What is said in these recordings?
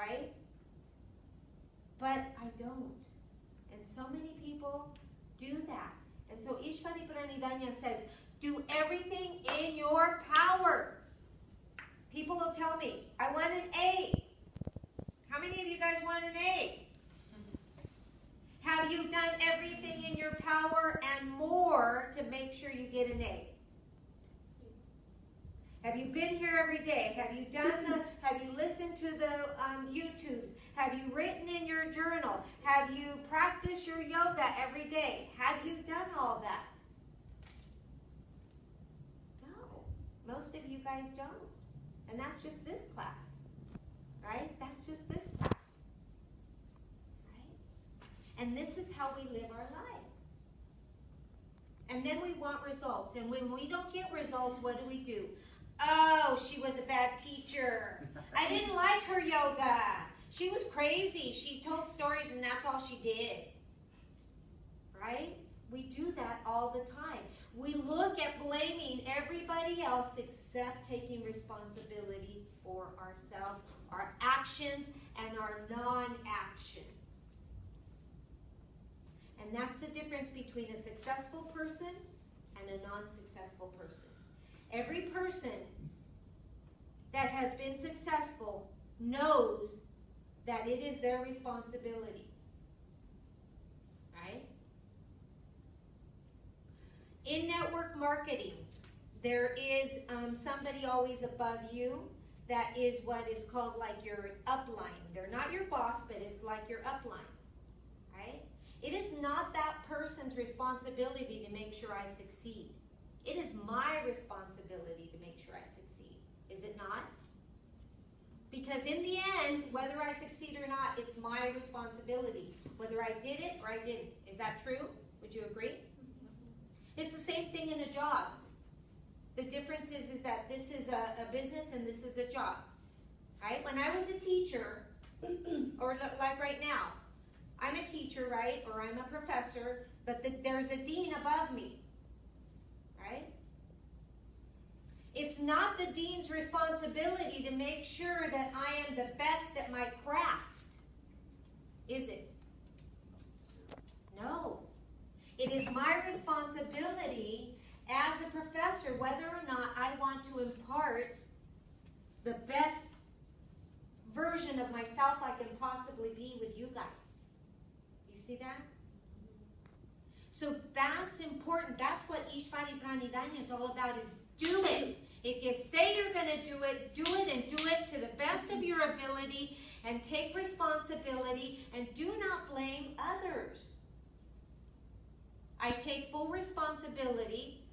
right? But I don't. And so many people do that. And so Ishvari Pranidhanya says, do everything in your power. People will tell me, I want an A. How many of you guys want an A? Have you done everything in your power and more to make sure you get an A? Have you been here every day? Have you listened to the YouTubes? Have you written in your journal? Have you practiced your yoga every day? Have you done all that? No. Most of you guys don't. And that's just this class. Right? That's just this class. Right? And this is how we live our life. And then we want results. And when we don't get results, what do? Oh, she was a bad teacher. I didn't like her yoga. She was crazy. She told stories and that's all she did. Right? We do that all the time. We look at blaming everybody else except taking responsibility for ourselves, our actions, and our non-actions. And that's the difference between a successful person and a non-successful person. Every person that has been successful knows that it is their responsibility. Right? In network marketing, there is somebody always above you that is what is called like your upline. They're not your boss, but it's like your upline. Right? It is not that person's responsibility to make sure I succeed. It is my responsibility to make sure I succeed. Is it not? Because in the end, whether I succeed or not, it's my responsibility. Whether I did it or I didn't. Is that true? Would you agree? It's the same thing in a job. The difference is that this is a business and this is a job. Right? When I was a teacher, or like right now, I'm a teacher, right? Or I'm a professor, but there's a dean above me. Right? It's not the dean's responsibility to make sure that I am the best at my craft. Is it? No. It is my responsibility as a professor whether or not I want to impart the best version of myself I can possibly be with you guys. You see that? So that's important. That's what Ishvari Pranidhanya is all about, is do it. If you say you're going to do it and do it to the best of your ability and take responsibility and do not blame others. I take full responsibility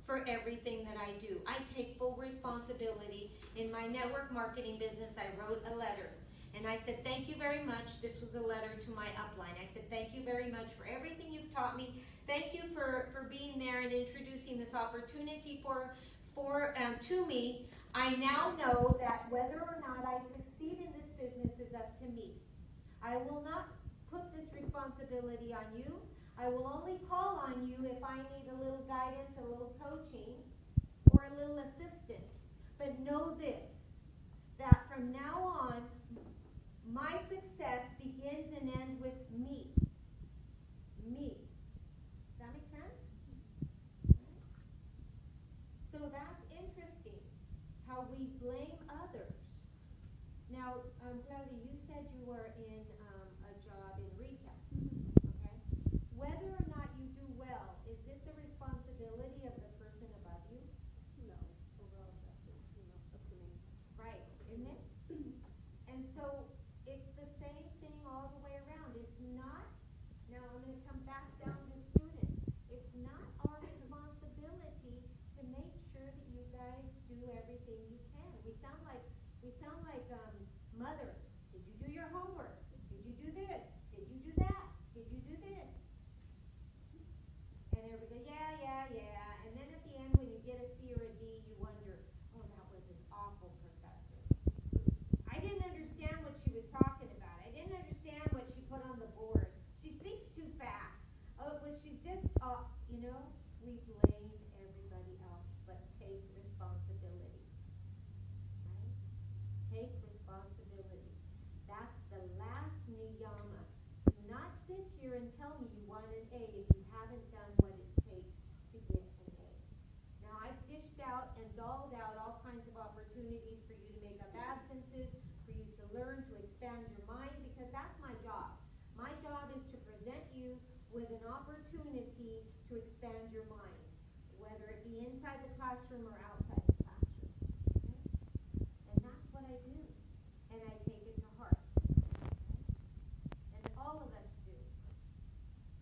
for everything that I do. I take full responsibility. In my network marketing business, I wrote a letter. And I said, thank you very much. This was a letter to my upline. I said, thank you very much for everything you've taught me. Thank you for being there and introducing this opportunity to me. I now know that whether or not I succeed in this business is up to me. I will not put this responsibility on you. I will only call on you if I need a little guidance, a little coaching, or a little assistance. But know this, that from now on, my success begins and ends with me. Me. Does that make sense? So that's interesting, how we blame others. Now, Claudia, you said you were in a job in retail. Okay? Whether or not you do well, is it the responsibility of the person above you? No. Overall, that's up to me. Right, isn't it? And so it's the same thing all the way around. It's not, now I'm going to come back down to students. It's not our responsibility to make sure that you guys do everything you can. We sound like mothers. Did you do your homework? Did you do this? Did you do that? Did you do this? And everybody, yeah. And then at the end, when you get a C or a D, you wonder, oh, that was an awful professor. I didn't understand what she was talking about. I didn't understand what she put on the board. She speaks too fast. Oh, was she just, we blame everybody else, but take responsibility. Right? Take responsibility. and dolled out all kinds of opportunities for you to make up absences, for you to learn, to expand your mind, because that's my job. My job is to present you with an opportunity to expand your mind, whether it be inside the classroom or outside the classroom. Okay? And that's what I do. And I take it to heart. Okay? And all of us do.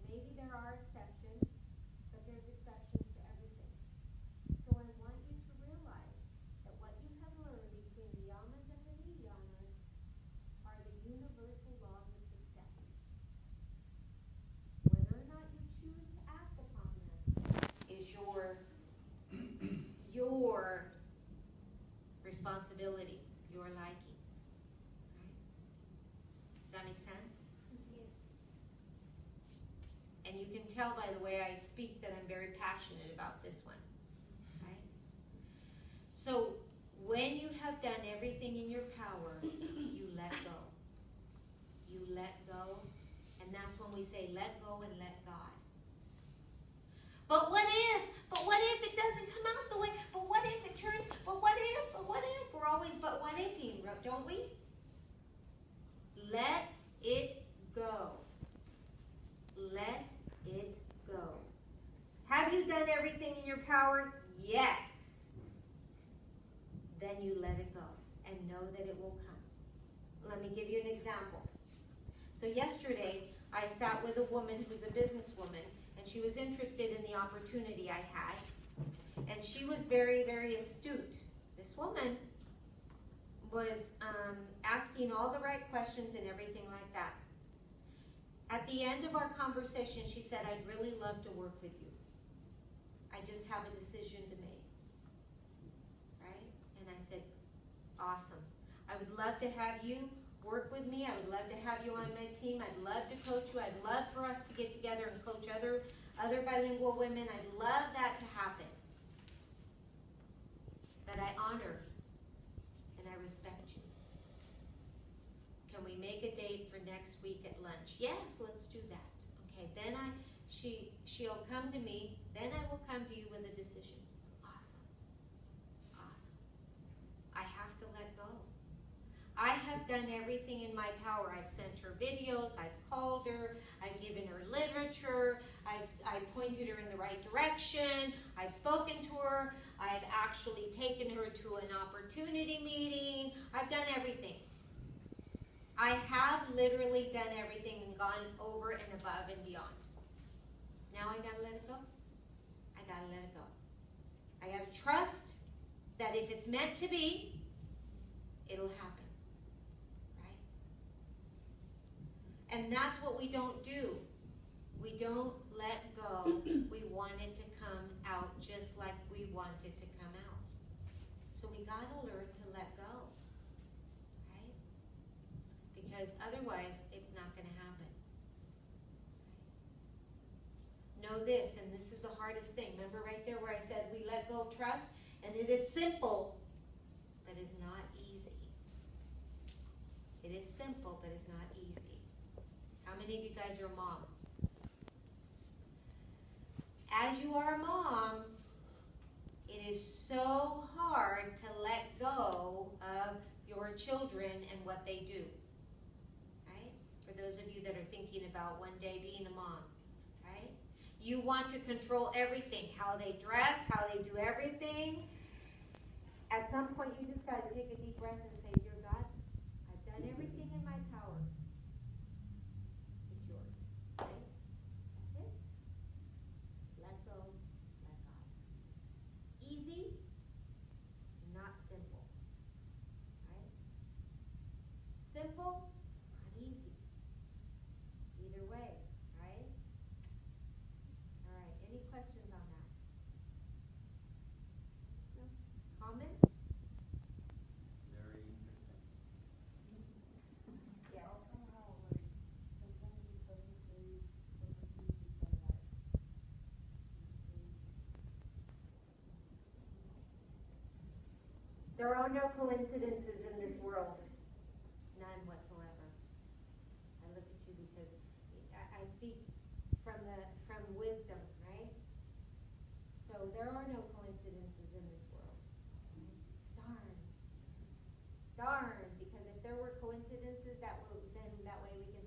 Maybe there are exceptions, but there's exceptions to everything. So I want you to realize that what you have learned between the yamas and the niyamas are the universal laws of success. Whether or not you choose to act upon them is your responsibility, your liking. Right? Does that make sense? Yes. And you can tell by the way I speak that I'm very passionate about this one. Right? So when you have done everything in your power, you let go. You let go. And that's when we say let go and let God. But what if? But what if it doesn't come out the way? But what if it turns? But what if? But what if? We're always but what ifing, don't we? Let it go. Let it go. Have you done everything in your power? Yes. Then you let it go and know that it will come. Let me give you an example. So yesterday, I sat with a woman who's a businesswoman, and she was interested in the opportunity I had. And she was very, very astute. This woman was asking all the right questions and everything like that. At the end of our conversation, she said, I'd really love to work with you. I just have a decision to make. Right? And I said, awesome. I would love to have you work with me. I would love to have you on my team. I'd love to coach you. I'd love for us to get together and coach other bilingual women. I'd love that to happen. But I honor and I respect you. Can we make a date for next week at lunch? Yes, let's do that. Okay, then she'll come to me, then I will come to you with a decision. Awesome. Awesome. I have to let go. I have done everything in my power. I've sent her videos, I've called her, I've given her literature, I've pointed her in the right direction, I've spoken to her, I've actually taken her to an opportunity meeting, I've done everything. I have literally done everything and gone over and above and beyond. Now I gotta let it go. I gotta let it go. I gotta trust that if it's meant to be, it'll happen. Right? And that's what we don't do. We don't let go. We want it to come out just like we want it to come out. So we gotta learn to let go. Right? Because otherwise, it's not gonna happen. Know this, and this is the hardest thing. Remember right there where I said we let go, trust, and it is simple, but it's not easy. It is simple, but it's not easy. How many of you guys are a mom? As you are a mom, it is so hard to let go of your children and what they do. Right? For those of you that are thinking about one day being a mom. Right? You want to control everything, how they dress, how they do everything. At some point, you just got to take a deep breath and say, Dear God, I've done everything in my power. It's yours. Right? That's it. Let go, let God. Easy, not simple. Right? Simple, not easy. Either way, right? All right, any questions on that? No? Comment? Very interesting. Yeah. Also how like sometimes we purposely tell lies. There are no coincidences in this world. None whatsoever. I look at you because I speak from wisdom, right? So there are no coincidences in this world. coincidences, that will, then that way we can